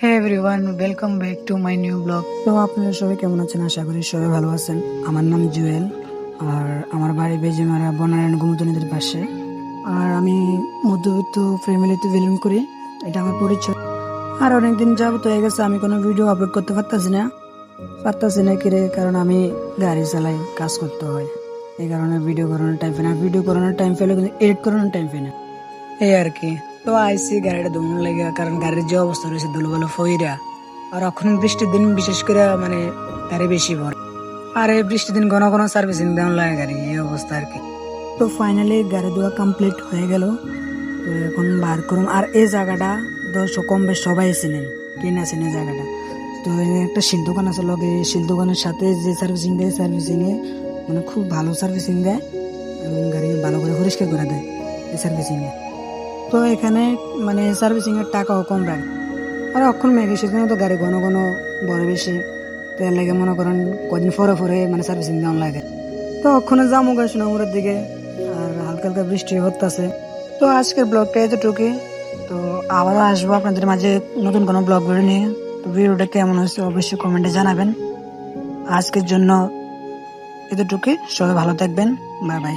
Hey everyone, welcome back to my new blog. তো আপনারা সবাই কেমন আছেন? আশা করি সবাই ভালো আছেন। আমার নাম জুয়েল, আর আমার বাড়ি বেজিমারা বনারায়ণ গোমতী নদীর পাশে। আর আমি মধ্যবিত্ত ফ্যামিলিতে বিলং করি, এটা আমার পরিচয়। আর অনেকদিন যাবত হয়ে গেছে আমি কোনো ভিডিও আপলোড করতে পারতাছি না কিরে, কারণ আমি গাড়ি চালাই, কাজ করতে হয়। এই কারণে ভিডিও করানোর টাইম পাই না। ভিডিও করানোর টাইম পেলে কিন্তু এডিট করানোর টাইম পাই না, এই আর কি। তো আইসি গাড়িটা ধুমন লাগে, কারণ গাড়ির যে অবস্থা রয়েছে ধুলোবালো ফইরা। আর এখন বৃষ্টির দিন বিশেষ করে মানে গাড়ি বেশি ভরে। আর এই বৃষ্টির দিন ঘন ঘন সার্ভিসিং দেওয়া লাগে গাড়ি, এই অবস্থা আর কি। তো ফাইনালি গাড়ি ধোয়া কমপ্লিট হয়ে গেল। তো এখন বার করুন। আর এই জায়গাটা তো কম বেশ সবাই চিনেন, কে না চিনে জায়গাটা। তো এখানে একটা শিল দোকান আছে লগে, শিল দোকানের সাথে যে সার্ভিসিং দেয়, সার্ভিসিং এ মানে খুব ভালো সার্ভিসিং দেয় এবং গাড়ি ভালো করে পরিষ্কার করে দেয় এই সার্ভিসিং এ। তো এখানে মানে সার্ভিসিং এর টাকাও কম রাখে। আর এখন মেঘে সেজন্য তো গাড়ি ঘন ঘন বড় বেশি, তো এর লাগে মনে করেন কদিন পরে পরে মানে সার্ভিসিং দেওয়া লাগে। তো ওখানে যাবো গা সোনামুড়ের দিকে, আর হালকা হালকা বৃষ্টি হতেছে। তো আজকের ব্লগটা এতটুকুই। তো আবারও আসবো আপনাদের মাঝে নতুন কোনো ব্লগ ভিডিও নিয়ে। তো ভিডিওটা কেমন হয়েছে অবশ্যই কমেন্টে জানাবেন। আজকের জন্য এতটুকুই, সবাই ভালো থাকবেন, বাই বাই।